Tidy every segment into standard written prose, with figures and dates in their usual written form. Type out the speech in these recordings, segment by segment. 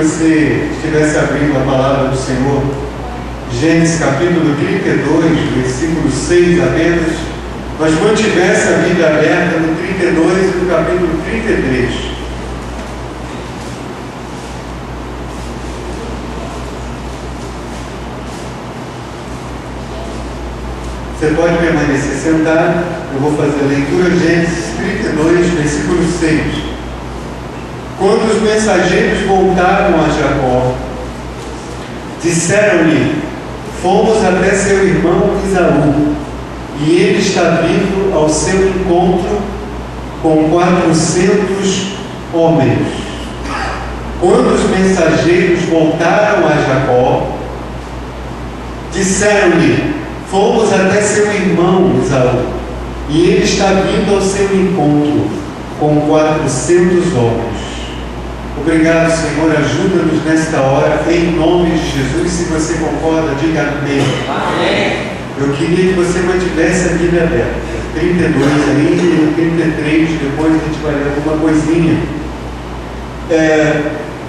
você estivesse abrindo a palavra do Senhor, Gênesis capítulo 32, versículo 6 apenas, mas mantivesse a Bíblia aberta no 32 e no capítulo 33. Você pode permanecer sentado, eu vou fazer a leitura, Gênesis 32, versículo 6. Quando os mensageiros voltaram a Jacó, disseram-lhe: fomos até seu irmão Esaú, e ele está vindo ao seu encontro com 400 homens. Quando os mensageiros voltaram a Jacó, disseram-lhe: fomos até seu irmão Esaú, e ele está vindo ao seu encontro com 400 homens. Obrigado, Senhor, ajuda-nos nesta hora, em nome de Jesus. Se você concorda, diga amém. Amém. Eu queria que você mantivesse a Bíblia aberta. 32 aí, e no 33, depois a gente vai ler alguma coisinha.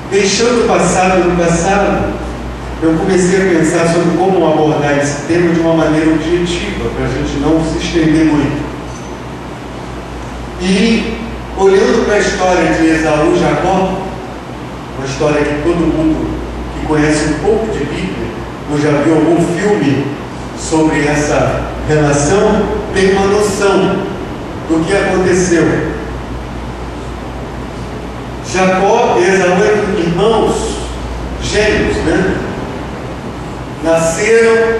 Deixando o passado no passado, eu comecei a pensar sobre como abordar esse tema de uma maneira objetiva, para a gente não se estender muito. E, olhando para a história de Esaú e Jacó, uma história que todo mundo que conhece um pouco de Bíblia, ou já viu algum filme sobre essa relação, tem uma noção do que aconteceu. Jacó e Esaú eram irmãos gêmeos, né? Nasceram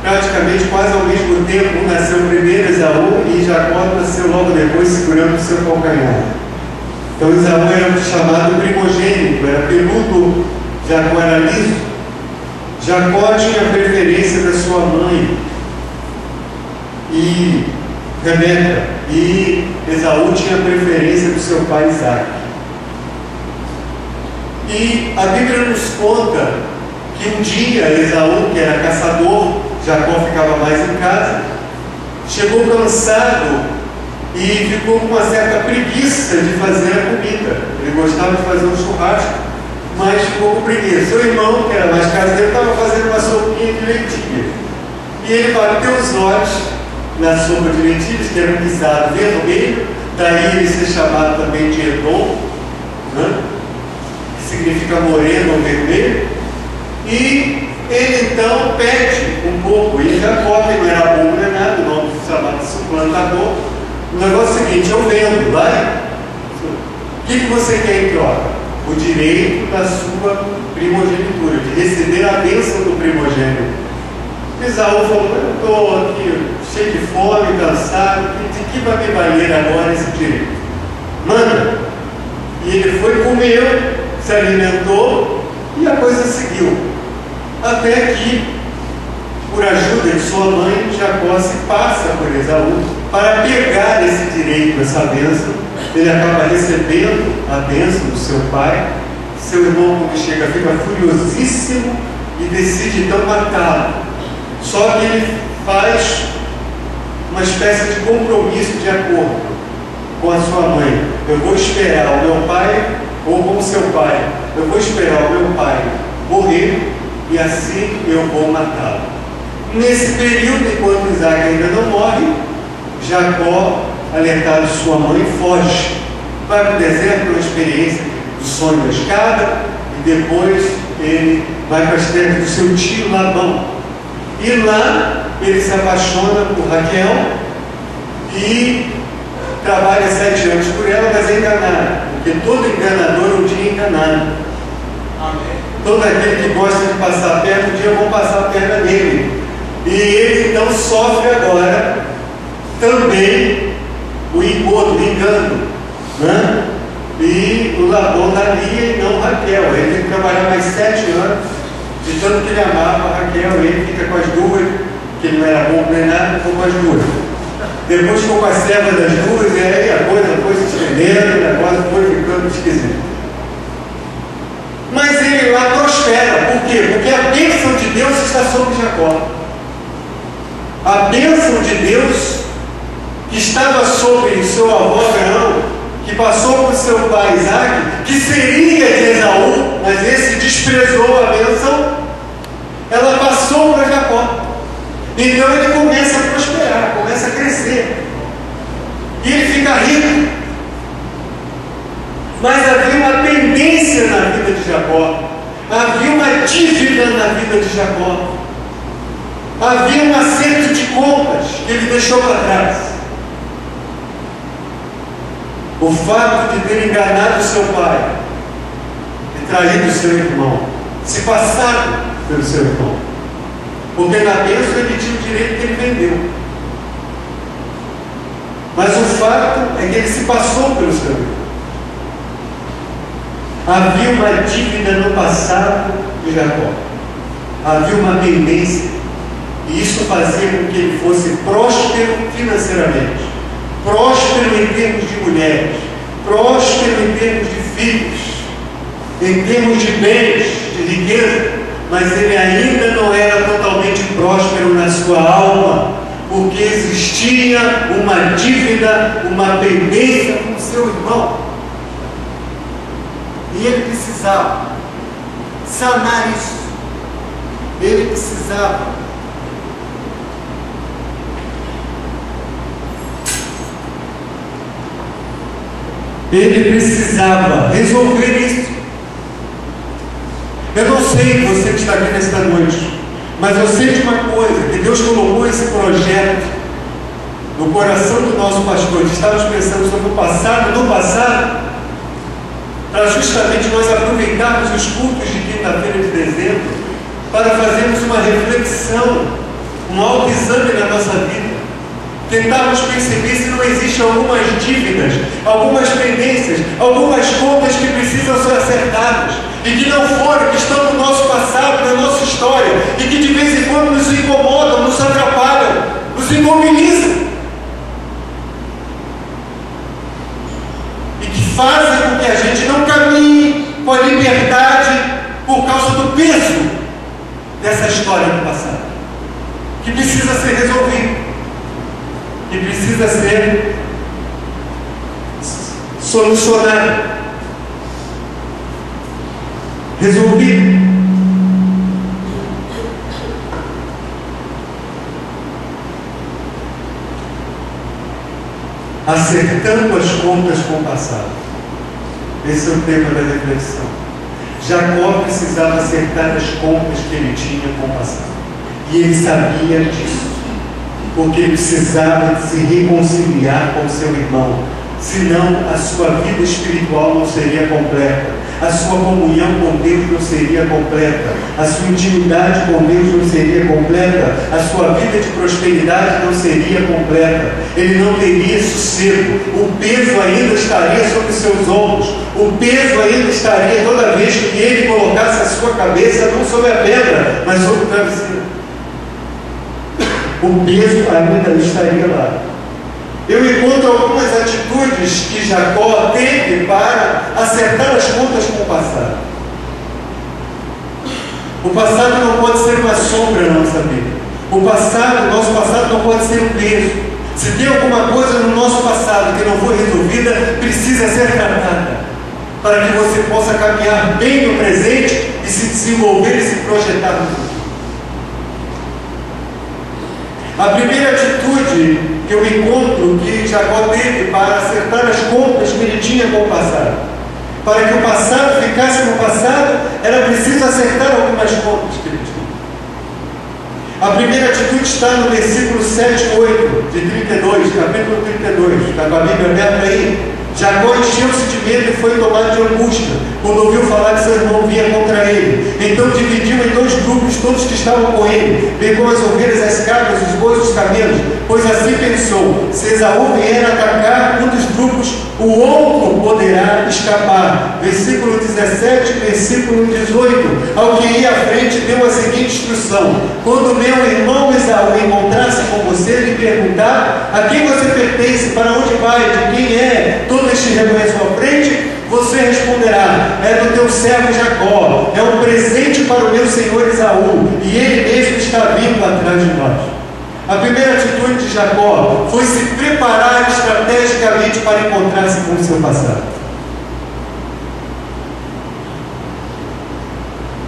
praticamente quase ao mesmo tempo. Um nasceu primeiro, Esaú, e Jacó nasceu logo depois, segurando o seu calcanhar. Então Esaú era chamado primogênito, era peludo, Jacó era liso. Jacó tinha preferência da sua mãe, e Rebeca, e Esaú tinha preferência do seu pai Isaac. E a Bíblia nos conta que um dia Esaú, que era caçador, Jacó ficava mais em casa, chegou cansado e ficou com uma certa preguiça de fazer a comida. Ele gostava de fazer um churrasco, mas ficou com preguiça. Seu irmão, que era mais caseiro, estava fazendo uma sopinha de lentilha. E ele bateu os olhos na sopa de lentilhas, que era um guisado vermelho, daí ele ser chamado também de Edom, né? Que significa moreno ou vermelho. E ele então pede um pouco, e Jacó, que não era bom nem nada, o nome chamado de suplantador. O negócio é o seguinte: eu vendo, vai? O que você quer em troca? O direito da sua primogenitura, de receber a bênção do primogênito. Esaú falou: eu estou aqui cheio de fome, cansado, de que vai me valer agora esse direito? Manda! E ele foi, comeu, se alimentou, e a coisa seguiu. Até que, por ajuda de sua mãe, Jacó se passa por Esaú para pegar esse direito, essa bênção. Ele acaba recebendo a bênção do seu pai. Seu irmão, quando chega, fica furiosíssimo e decide então matá-lo. Só que ele faz uma espécie de compromisso de acordo com a sua mãe. Eu vou esperar o meu pai, ou com o seu pai, eu vou esperar o meu pai morrer, e assim eu vou matá-lo. Nesse período, enquanto Isaac ainda não morre, Jacó, alertado de sua mãe, foge. Vai para o deserto, uma experiência do sonho da escada, e depois ele vai para as terras do seu tio Labão. E lá ele se apaixona por Raquel e trabalha 7 anos por ela, mas é enganado, porque todo enganador um dia é enganado. Amém. Todo aquele que gosta de passar perto, um dia vão passar a perna dele. E ele então sofre agora também o engodo, o engano, né? E o Labão da Lia e não Raquel. Ele tem que trabalhar mais 7 anos, de tanto que ele amava Raquel. Ele fica com as duas, que ele não era bom nem nada, ficou com as duas. Depois ficou com a serva das duas, e aí a coisa foi se estendendo, o negócio foi ficando esquisito. Mas ele lá prospera. Por quê? Porque a bênção de Deus está sobre Jacó. A bênção de Deus que estava sobre seu avô Abraão, que passou por seu pai Isaac, que seria de Esaú, mas esse desprezou a bênção, ela passou para Jacó. Então ele começa a prosperar, começa a crescer. E ele fica rico. Mas havia uma pendência na vida de Jacó. Havia uma dívida na vida de Jacó. Havia um acerto de contas que ele deixou para trás. O fato de ter enganado seu pai, de traído seu irmão, se passado pelo seu irmão. Porque na bênção ele tinha o direito que ele vendeu. Mas o fato é que ele se passou pelo seu irmão. Havia uma dívida no passado de Jacó. Havia uma pendência. E isso fazia com que ele fosse próspero financeiramente, próspero em termos de mulheres, próspero em termos de filhos, em termos de bens, de riqueza, mas ele ainda não era totalmente próspero na sua alma, porque existia uma dívida, uma pendência com o seu irmão. E ele precisava sanar isso. Ele precisava resolver isso. Eu não sei você que está aqui nesta noite, mas eu sei de uma coisa, que Deus colocou esse projeto no coração do nosso pastor. Estávamos pensando sobre o passado, no passado, para justamente nós aproveitarmos os cultos de quinta-feira de dezembro para fazermos uma reflexão, um autoexame na nossa vida. Tentarmos perceber se não existem algumas dívidas, algumas pendências, algumas contas que precisam ser acertadas e que não foram, que estão no nosso passado, na nossa história e que de vez em quando nos incomodam, nos atrapalham, nos imobilizam e que fazem com que a gente não caminhe com a liberdade por causa do peso dessa história do passado, que precisa ser resolvido, que precisa ser solucionado, resolvido. Acertando as contas com o passado. Esse é o tema da reflexão. Jacó precisava acertar as contas que ele tinha com o passado. E ele sabia disso. Porque ele precisava de se reconciliar com seu irmão, senão a sua vida espiritual não seria completa, a sua comunhão com Deus não seria completa, a sua intimidade com Deus não seria completa, a sua vida de prosperidade não seria completa, ele não teria sossego, o peso ainda estaria sobre seus ombros, o peso ainda estaria toda vez que ele colocasse a sua cabeça não sobre a pedra, mas sobre o travesseiro. O peso ainda estaria lá. Eu encontro algumas atitudes que Jacó teve para acertar as contas com o passado. O passado não pode ser uma sombra na nossa vida. O nosso passado não pode ser um peso. Se tem alguma coisa no nosso passado que não foi resolvida, precisa ser tratada, para que você possa caminhar bem no presente e se desenvolver e se projetar no futuro. A primeira atitude que eu encontro que Jacó teve para acertar as contas que ele tinha com o passado, para que o passado ficasse no passado, era preciso acertar algumas contas que ele tinha. A primeira atitude está no versículo 7 e 8 de 32, capítulo 32, está com a Bíblia aberta aí. Jacó encheu-se de medo e foi tomado de angústia, quando ouviu falar que seu irmão vinha contra ele. Então dividiu em dois grupos todos que estavam com ele, pegou as ovelhas, as cabras, os bois e os camelos, pois assim pensou: se Esaú vier atacar um dos grupos, o outro poderá escapar. Versículo 17, versículo 18. Ao que ia à frente, deu a seguinte instrução: quando meu irmão Esaú encontrar-se com você, lhe perguntar a quem você pertence, para onde vai, de quem é todo este rebanho à sua frente, você responderá: é do teu servo Jacó, é um presente para o meu senhor Esaú, e ele mesmo está vindo atrás de nós. A primeira atitude de Jacó foi se preparar estrategicamente estrategicamente para encontrar-se com o seu passado.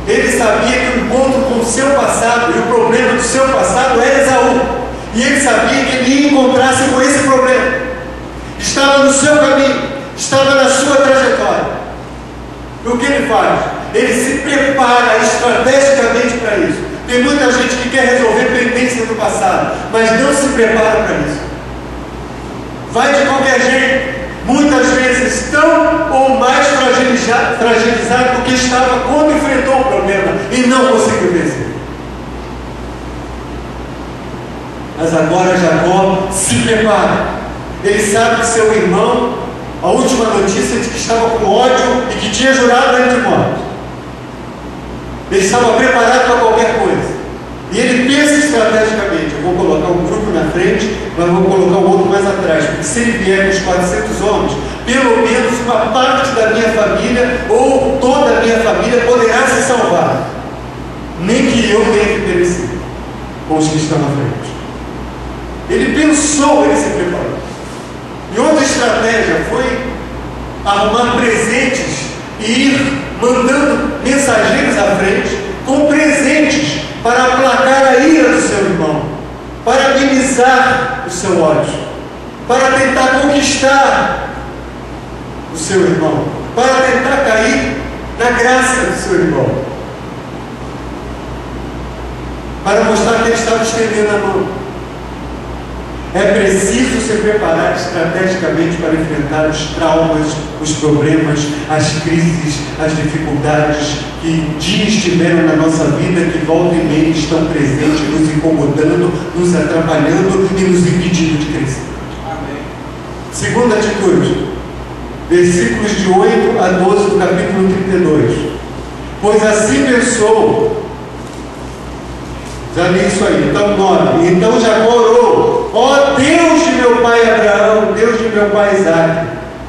Ele sabia que o encontro com o seu passado e o problema do seu passado era Esaú. E ele sabia que ele ia encontrar-se com esse problema. Estava no seu caminho, estava na sua trajetória. E o que ele faz? Ele se prepara estrategicamente para isso. Tem muita gente que quer resolver pendências do passado, mas não se prepara para isso. Vai de qualquer jeito. Muitas vezes tão ou mais fragilizado do que estava quando enfrentou o problema e não conseguiu vencer. Mas agora Jacó se prepara. Ele sabe que seu irmão, a última notícia é de que estava com ódio e que tinha jurado entre mortos. Ele estava preparado para qualquer coisa. E ele pensa estrategicamente: eu vou colocar um grupo na frente, mas vou colocar o outro mais atrás, porque se ele vier com os 400 homens, pelo menos uma parte da minha família ou toda a minha família poderá se salvar, nem que eu tenha que perecer com os que estão na frente. Ele pensou, ele se preparou. E outra estratégia foi arrumar presentes e ir mandando mensageiros à frente com presentes para aplacar a ira do seu irmão, para amenizar o seu ódio, para tentar conquistar o seu irmão, para tentar cair na graça do seu irmão, para mostrar que ele estava estendendo a mão. É preciso se preparar estrategicamente para enfrentar os traumas, os problemas, as crises, as dificuldades que um dia estiveram na nossa vida, que volta e meia estão presentes, nos incomodando, nos atrapalhando e nos impedindo de crescer. Amém. Segunda atitude, versículos de 8 a 12 do capítulo 32. Pois assim pensou. Já li isso aí. Então 9. Então Jacó orou: ó Deus de meu pai Abraão, Deus de meu pai Isaque,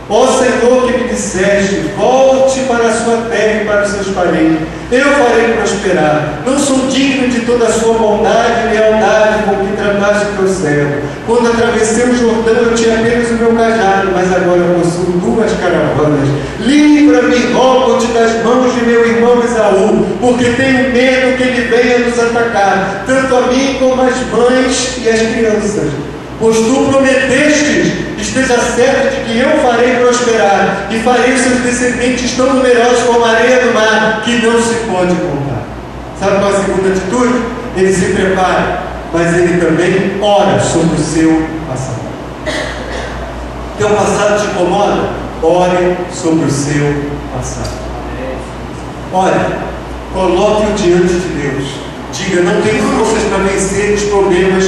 ó Senhor que me disseste, volte para a sua terra e para os seus parentes, eu farei prosperar. Não sou digno de toda a sua bondade e lealdade com que trataste o teu servo. Quando atravessei o Jordão eu tinha apenas o meu cajado, mas agora eu possuo 2 caravanas. Livra-me, rogo-te das mãos de meu irmão Esaú, porque tenho medo que ele venha nos atacar, tanto a mim como as mães e as crianças. Pois tu prometeste, esteja certo de que eu farei prosperar e farei os seus descendentes tão numerosos como a areia do mar, que não se pode contar. Sabe qual é a segunda atitude? Ele se prepara, mas ele também ora sobre o seu passado. Teu passado te incomoda? Ore sobre o seu passado. Ore, coloque-o diante de Deus. Diga: não tenho forças para vencer os problemas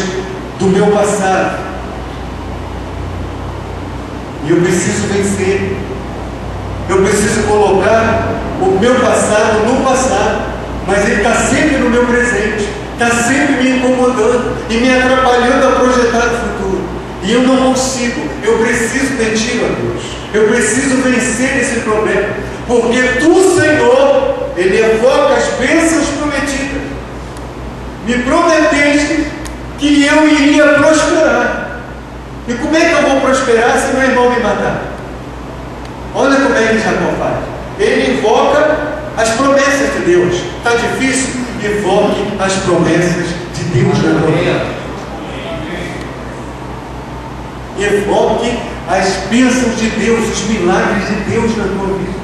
do meu passado, e eu preciso vencer. Eu preciso colocar o meu passado no passado, mas ele está sempre no meu presente, está sempre me incomodando e me atrapalhando a projetar o futuro, e eu não consigo. Eu preciso de ti, ó Deus. Eu preciso vencer esse problema, porque tu, Senhor, ele evoca as bênçãos prometidas. Me prometeste que eu iria prosperar. E como é que eu vou prosperar se meu irmão me matar? Olha como é que Jacó faz. Ele invoca as promessas de Deus. Está difícil? Invoque as promessas de Deus na tua vida. Invoque as bênçãos de Deus, os milagres de Deus na tua vida.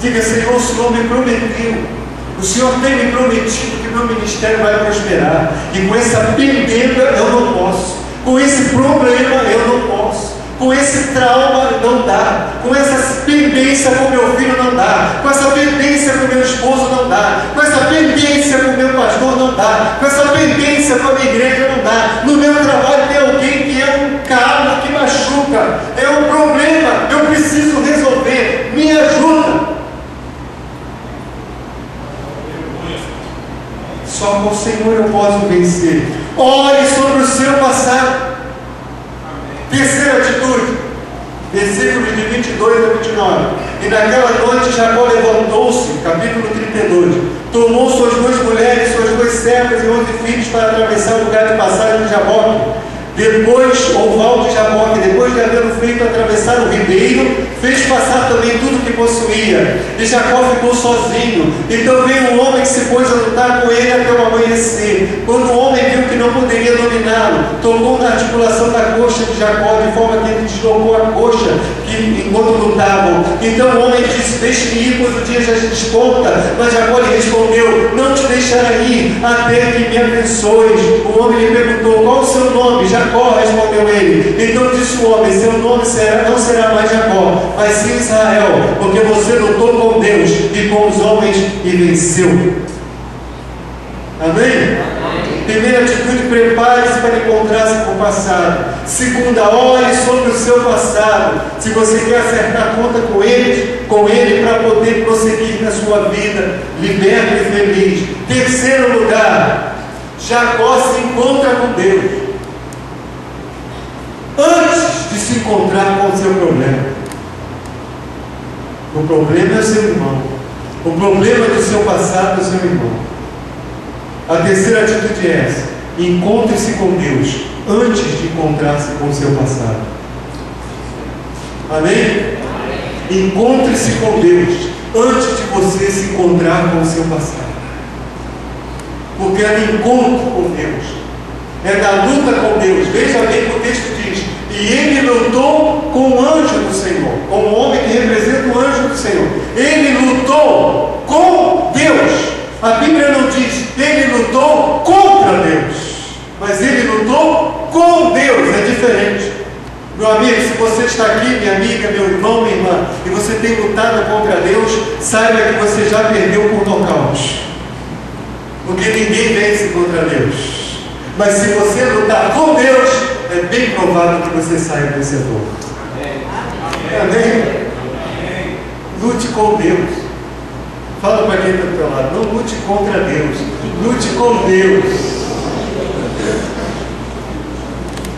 Diga: Senhor, o Senhor me prometeu. O Senhor tem me prometido que meu ministério vai prosperar. E com essa pendência eu não posso. Com esse problema eu não posso. Com esse trauma não dá. Com essa pendência com meu filho não dá. Com essa pendência com meu esposo não dá. Com essa pendência com meu pastor não dá. Com essa pendência com a minha igreja não dá. No meu trabalho tem alguém que é um calo que machuca. É um problema. Eu preciso resolver. Me ajuda. Só com o Senhor eu posso vencer. Ore sobre o seu passado. Terceira atitude, versículos de 22 a 29. E naquela noite Jacó levantou-se, capítulo 32, tomou suas 2 mulheres, suas 2 servas e 11 filhos para atravessar o lugar de passagem de Jaboque. Depois, o val de Jaboque, depois de haver feito atravessar o ribeiro, fez passar também tudo que possuía. E Jacó ficou sozinho. Então veio um homem que se pôs a lutar com ele até o amanhecer. Quando o homem viu que não poderia dominá-lo, tocou na articulação da coxa de Jacó, de forma que ele deslocou a coxa enquanto lutavam. Então o homem disse: deixe-me ir, pois o dia já desponta. Mas Jacó lhe respondeu: não te deixarei ir até que me abençoes. O homem lhe perguntou: qual o seu nome? Jacó, respondeu ele. Então disse o homem: seu nome não será mais Jacó, mas sim Israel, porque você lutou com Deus e com os homens e venceu. Amém? Primeira atitude: prepare-se para encontrar-se com o passado. Segunda, olhe sobre o seu passado, se você quer acertar conta com ele para poder prosseguir na sua vida liberto e feliz. Terceiro lugar, Jacó se encontra com Deus antes de se encontrar com o seu problema. O problema é o seu irmão. O problema do seu passado é o seu irmão. A terceira atitude é essa: encontre-se com Deus antes de encontrar-se com o seu passado. Amém? Encontre-se com Deus antes de você se encontrar com o seu passado. Porque é do encontro com Deus, é da luta com Deus. Veja bem que o texto diz: e ele lutou com o anjo do Senhor, com o homem que representa o anjo do Senhor. Ele lutou com Deus. A Bíblia não diz ele lutou contra Deus, mas ele lutou com Deus. É diferente. Meu amigo, se você está aqui, minha amiga, meu irmão, minha irmã, e você tem lutado contra Deus, saiba que você já perdeu por nocaute, porque ninguém vence contra Deus. Mas se você lutar com Deus, é bem provável que você saia vencedor. Amém? Lute com Deus. Fala para quem está do teu lado: não lute contra Deus, lute com Deus.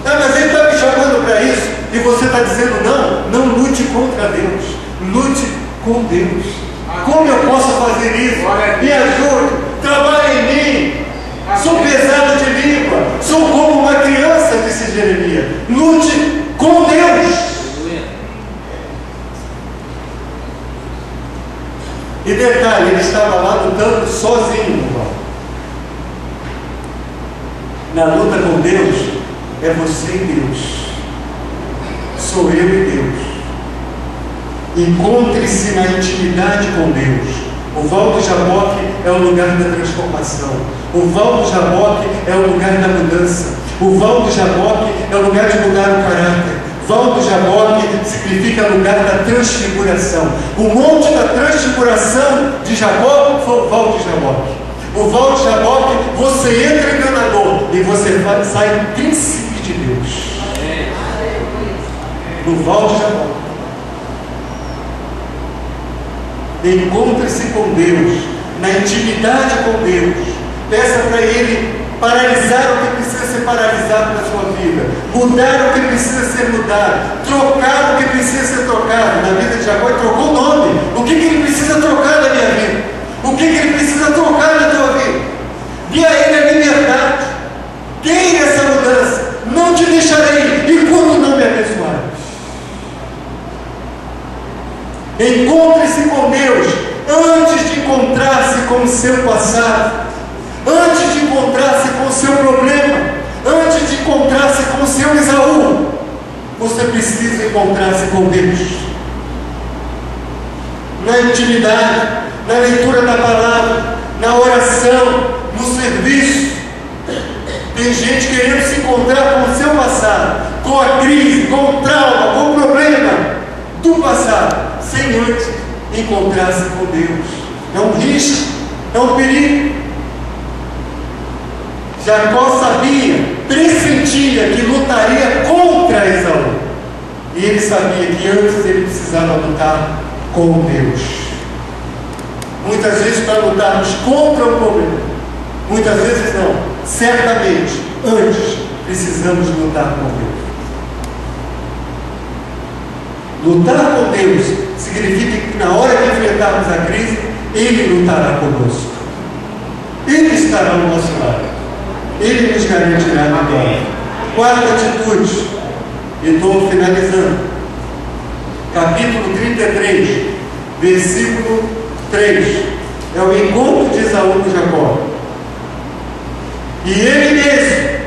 Mas ele está me chamando para isso, e você está dizendo não lute contra Deus, lute com Deus. Como eu posso fazer isso? Me ajude, trabalhe em mim. Sou pesado de língua, sou como uma criança, disse Jeremias. Lute com Deus. E detalhe, ele estava lá lutando sozinho, irmão. Na luta com Deus, é você e Deus. Sou eu e Deus. Encontre-se na intimidade com Deus. O val do Jaboque é o lugar da transformação. O val do Jaboque é o lugar da mudança. O val do Jaboque é o lugar de mudar o caráter. O val do Jaboque significa lugar da transfiguração. O monte da transfiguração de Jacó foi o val de Jaboque. O val de Jaboque, você entra enganador e você sai príncipe de Deus. No val de Jaboque. Encontre-se com Deus, na intimidade com Deus. Peça para Ele paralisar o que precisa ser paralisado na sua vida, mudar o que precisa ser mudado, trocar o que precisa ser trocado. Na vida de Jacó, ele trocou o nome. O que ele precisa trocar na minha vida? O que ele precisa trocar na tua vida? Dê a Ele a liberdade. Queira essa mudança. Não te deixarei enquanto não me abençoares. Encontre-se com Deus antes de encontrar-se com o seu passado, antes de encontrar-se com o seu problema, antes de encontrar-se com o seu Esaú. Você precisa encontrar-se com Deus na intimidade, na leitura da palavra, na oração, no serviço. Tem gente querendo se encontrar com o seu passado, com a crise, com o trauma, com o problema do passado, sem antes encontrar-se com Deus. É um risco, é um perigo. Jacó sabia, pressentia que lutaria contra Esaú. E ele sabia que antes ele precisava lutar com Deus. Muitas vezes para lutarmos contra o problema, muitas vezes não, certamente, antes precisamos lutar com Deus. Lutar com Deus significa que na hora que enfrentarmos a crise, Ele lutará conosco. Ele estará ao nosso lado. Ele nos garantirá a vitória. Quarta atitude, e estou finalizando. Capítulo 33, versículo 3. É o encontro de Esaú com Jacó. E ele mesmo,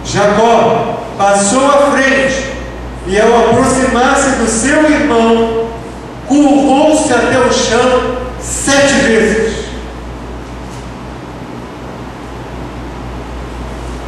Jacó, passou à frente e, ao aproximar-se do seu irmão, curvou-se até o chão 7 vezes.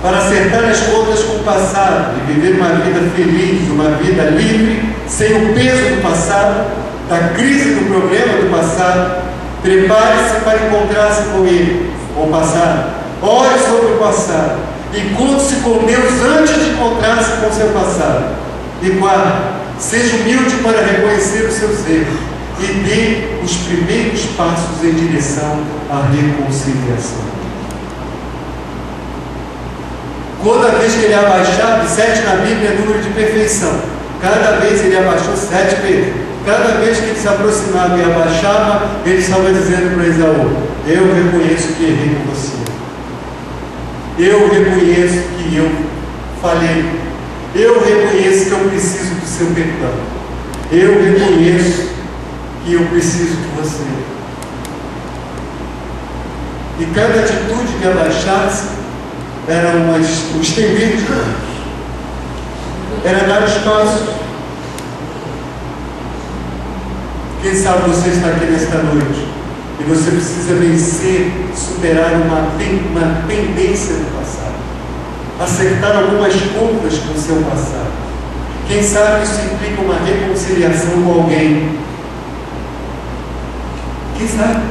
Para acertar as contas com o passado e viver uma vida feliz, uma vida livre, sem o peso do passado, da crise do problema do passado, prepare-se para encontrar-se com ele, com o passado. Ore sobre o passado. Encontre-se com Deus antes de encontrar-se com o seu passado. E quarto, seja humilde para reconhecer os seus erros e dê os primeiros passos em direção à reconciliação. Toda vez que ele abaixava, 7 na Bíblia é número de perfeição. Cada vez ele abaixou 7 vezes. Cada vez que ele se aproximava e abaixava, ele estava dizendo para Esaú: eu reconheço que errei com você. Eu reconheço que eu falhei. Eu reconheço que eu preciso do seu perdão. Eu reconheço que eu preciso de você. E cada atitude que abaixasse era um estender de mãos, era dar os passos. Quem sabe você está aqui nesta noite e você precisa vencer, superar uma pendência do passado, acertar algumas contas com o seu passado. Quem sabe isso implica uma reconciliação com alguém. Quem sabe?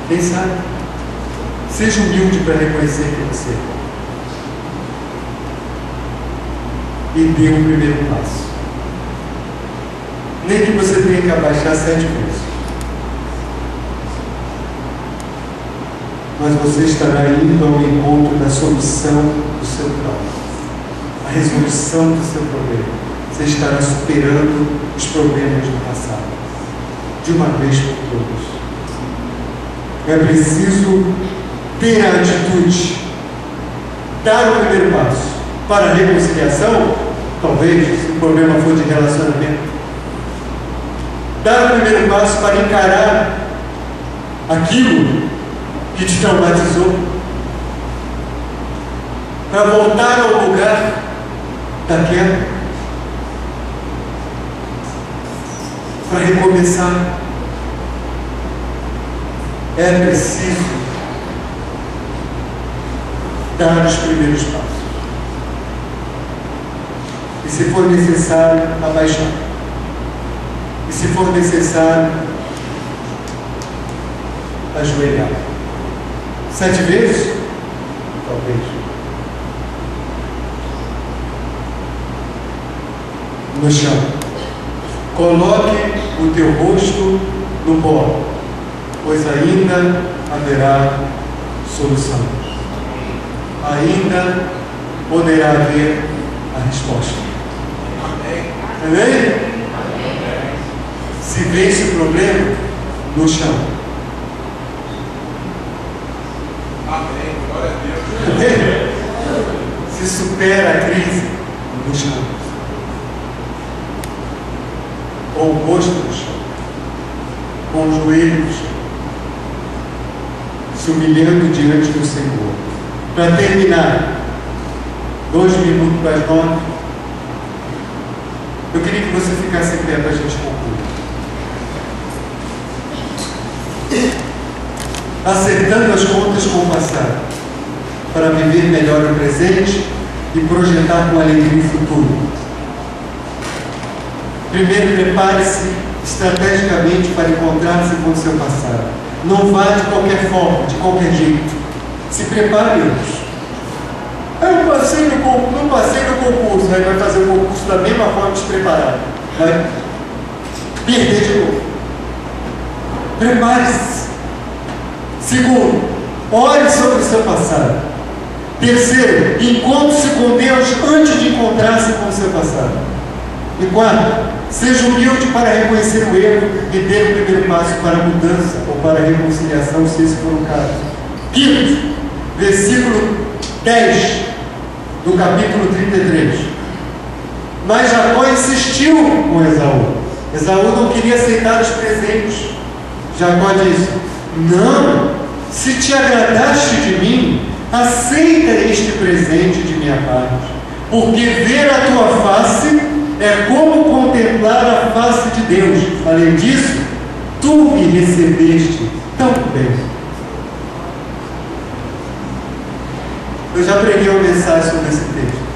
Quem sabe? Seja humilde para reconhecer que você errou. E dê o primeiro passo. Nem que você tenha que abaixar 7 vezes. Mas você estará indo ao encontro da solução do seu problema. A resolução do seu problema. Você estará superando os problemas do passado. De uma vez por todas. É preciso ter a atitude, dar o primeiro passo para a reconciliação, talvez, se o problema for de relacionamento. Dar o primeiro passo para encarar aquilo que te traumatizou, para voltar ao lugar da queda, para recomeçar. É preciso dar os primeiros passos. E se for necessário, abaixar. E se for necessário, ajoelhar. 7 vezes? Talvez. No chão. Coloque o teu rosto no pó, pois ainda haverá solução. Ainda poderá haver a resposta. Amém? Se vence o problema no chão. Amém. Glória a Deus. Amém? Se supera a crise no chão. Com o rosto no chão. Com o joelho no chão. Se humilhando diante do Senhor. Para terminar, 2 minutos para as 9, eu queria que você ficasse em pé para a gente concluir. Acertando as contas com o passado, para viver melhor o presente e projetar com alegria o futuro. Primeiro, prepare-se estrategicamente para encontrar-se com o seu passado. Não vá de qualquer forma, de qualquer jeito. Se prepare antes. Eu passei no concurso, aí vai fazer o concurso da mesma forma despreparado. Vai perder de novo. Prepare-se. Segundo, ore sobre o seu passado. Terceiro, encontre-se com Deus antes de encontrar-se com o seu passado. E quarto, seja humilde para reconhecer o erro e dê o primeiro passo para a mudança ou para a reconciliação, se esse for o caso. Quinto, versículo 10 do capítulo 33. Mas Jacó insistiu com Esaú. Esaú não queria aceitar os presentes. Jacó disse: não, se te agradaste de mim, aceita este presente de minha parte, porque ver a tua face é como contemplar a face de Deus. Além disso, tu me recebeste tão bem. Eu já preguei uma mensagem sobre esse texto.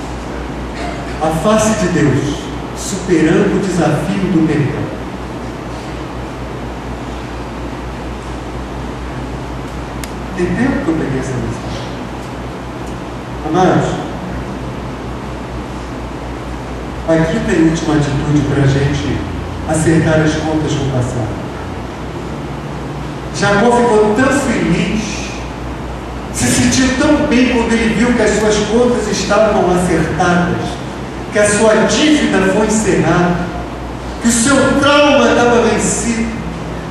A face de Deus, superando o desafio do perdão. Tem tempo que eu peguei essa mensagem. Amados, a quinta e última atitude para a gente acertar as contas com o passado. Jacó ficou tão feliz, se sentiu tão bem quando ele viu que as suas contas estavam acertadas, que a sua dívida foi encerrada, que o seu trauma estava vencido,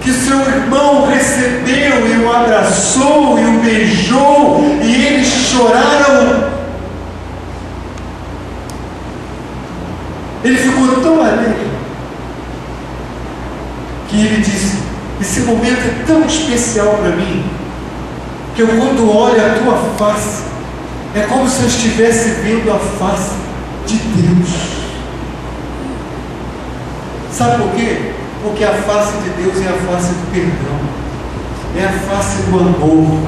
que o seu irmão recebeu e o abraçou e o beijou, e eles choraram. Ele ficou tão alegre que ele disse: esse momento é tão especial para mim, que eu, quando olho a tua face, é como se eu estivesse vendo a face de Deus. Sabe por quê? Porque a face de Deus é a face do perdão, é a face do amor,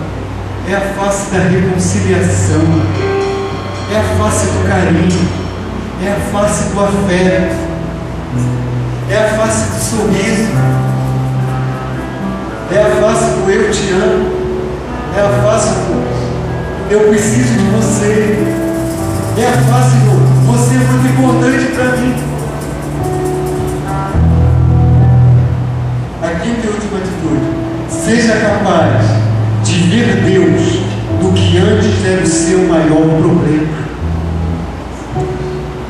é a face da reconciliação, é a face do carinho, é a face do afeto, é a face do sorriso, é a face do eu te amo, é a face do eu preciso de você, é a face do você é muito importante para mim. A quinta e última atitude: seja capaz de ver Deus no que antes era o seu maior problema.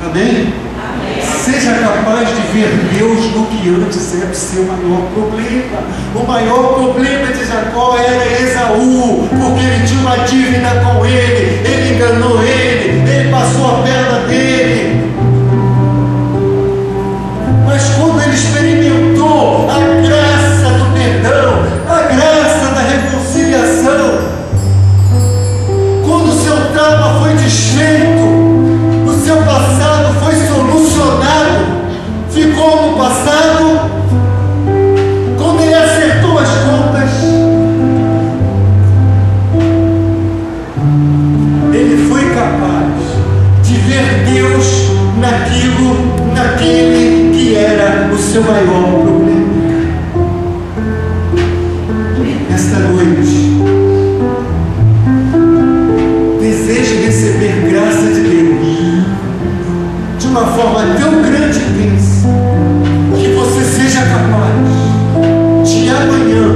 Amém? Amém. Seja capaz de ver Deus no que antes era o seu maior problema. O maior problema de Jacó era Esaú, porque ele tinha uma dívida com ele enganou ele passou a perna dele. Mas quando ele experimentou a graça do perdão, a graça da reconciliação, quando o seu trauma foi desfeito, o seu passado foi solucionado, ficou no passado, quando ele acertou as contas, ele foi capaz de ver Deus naquele que era o seu maior problema. Esta noite, desejo receber graça de Deus de uma forma tão grande e intensa, que você seja capaz de amanhã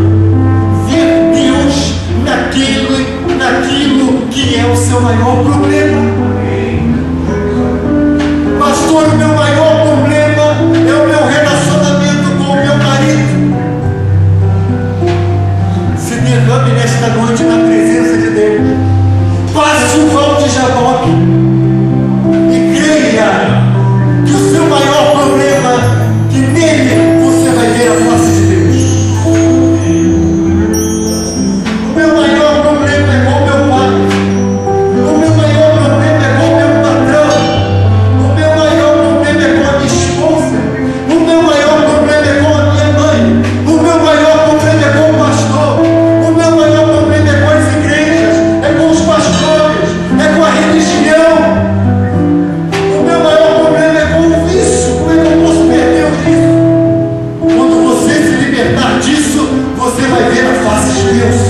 ver Deus naquilo que é o seu maior problema. Pastor, o meu maior problema é o meu relacionamento com o meu marido. Se derrame nesta noite na presença de Deus. Passe o vão de Jaboque e creia que o seu maior problema, que nele você vai ver a face de Deus. O meu maior problema é com o meu pai. O meu maior problema é com o meu patrão. O meu maior problema é com a minha esposa. O meu maior problema é com a minha mãe. O meu maior problema é com o pastor. O meu maior problema é com as igrejas, é com os pastores, é com a religião. O meu maior problema é com o vício. Como é que eu posso perder o vício? Quando você se libertar disso, você vai ver a face de Deus.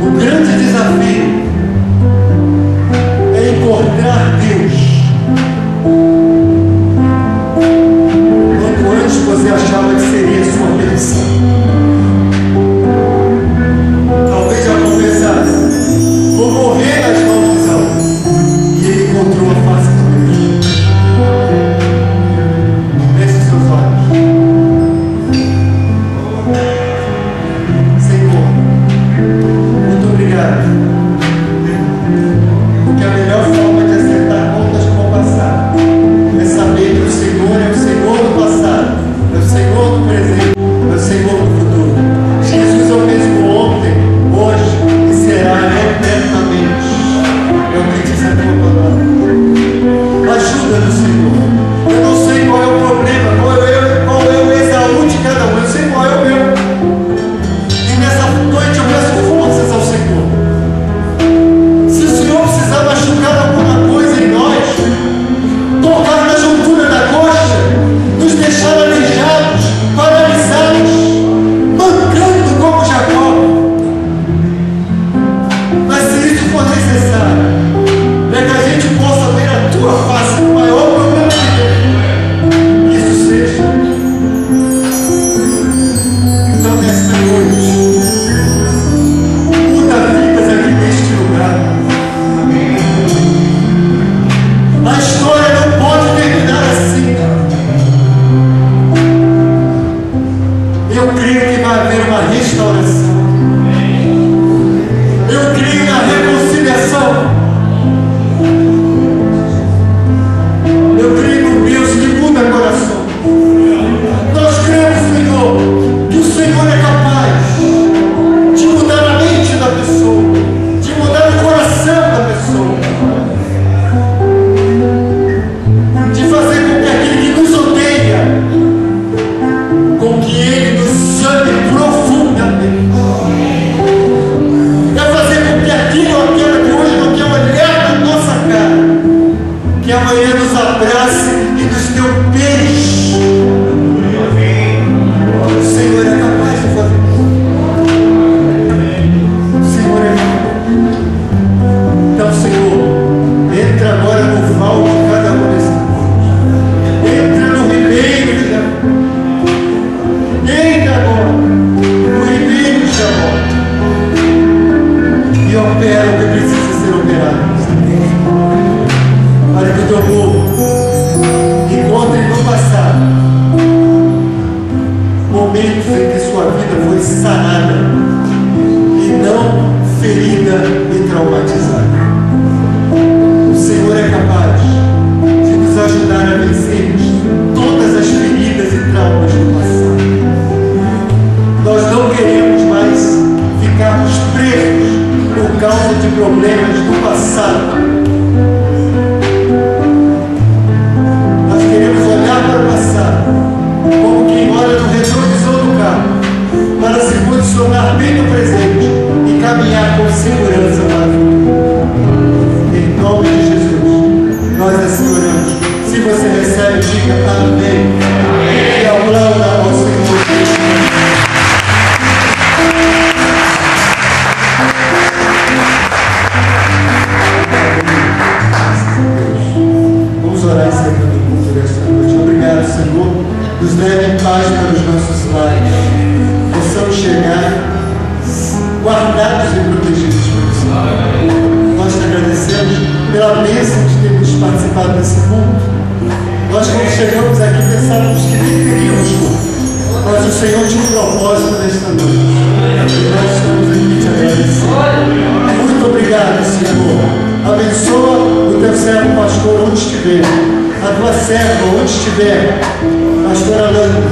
O grande desafio é encontrar Deus quando antes você achava que seria a sua bênção. Talvez já confessasse: vou morrer nas mãos de Saul. E ele encontrou a face de Deus. Feche seus olhos. presente, é o Senhor do futuro. Jesus é o mesmo ontem, hoje e será eternamente. É o que diz a tua palavra. Ajuda-nos, Senhor. Eu não sei qual é o problema, qual é o Esaú de cada um, eu sei qual é o meu. E nessa noite eu peço forças ao Senhor. Se o Senhor precisar machucar alguma coisa em nós, tocar na juntura da coxa, nos deixar aleijados, paralisados, mancando como Jacó. Mas se isso for necessário, é que a gente possa ver a tua face no maior problema que tem. Isso seja. Então, nesta noite, muda vidas aqui neste lugar. A história não pode terminar assim. Eu creio que vai haver uma restauração. Eu creio na reconciliação. Eu creio no Deus que muda coração. Nós cremos, Senhor, que o Senhor é capaz de mudar a mente da pessoa, de mudar o coração da pessoa, de fazer com que aquele que nos odeia, com que ele nos ame profundamente. É fazer com que aquilo ou aquela que hoje não quer olhar na nossa cara, que amanhã nos abrace e nos dê um beijo. O Senhor é capaz de fazer isso. O Senhor é capaz. Então, Senhor, entra agora no val de cada um desse povo. Entra no ribeiro de Jacó. Entra agora no ribeiro de Jacó. E opera o que precisa ser operado. Para que o teu povo encontre no passado momentos em que sua vida foi sanada e não ferida e traumatizada. O Senhor é capaz de nos ajudar a vencer todas as feridas e traumas do passado. Nós não queremos mais ficarmos presos por causa de problemas do passado. Queremos olhar para o passado como quem olha no retrovisor do carro para se posicionar bem no presente e caminhar com segurança para o futuro. Em nome de Jesus, nós assim oramos. Se você recebe, diga amém. E aplauda ao Senhor. Vamos orar em segredo. Obrigado, Senhor. Nos leve em paz para os nossos lares. Possamos chegar guardados e protegidos por Senhor. Nós te agradecemos pela bênção de termos participado desse culto. Nós, quando chegamos aqui, pensávamos que nem teríamos culto. Mas o Senhor tinha um propósito nesta noite. E nós estamos aqui te agradecendo. Muito obrigado, Senhor. Abençoa o teu servo pastor onde estiver. A tua serva, onde estiver, pastor Alano,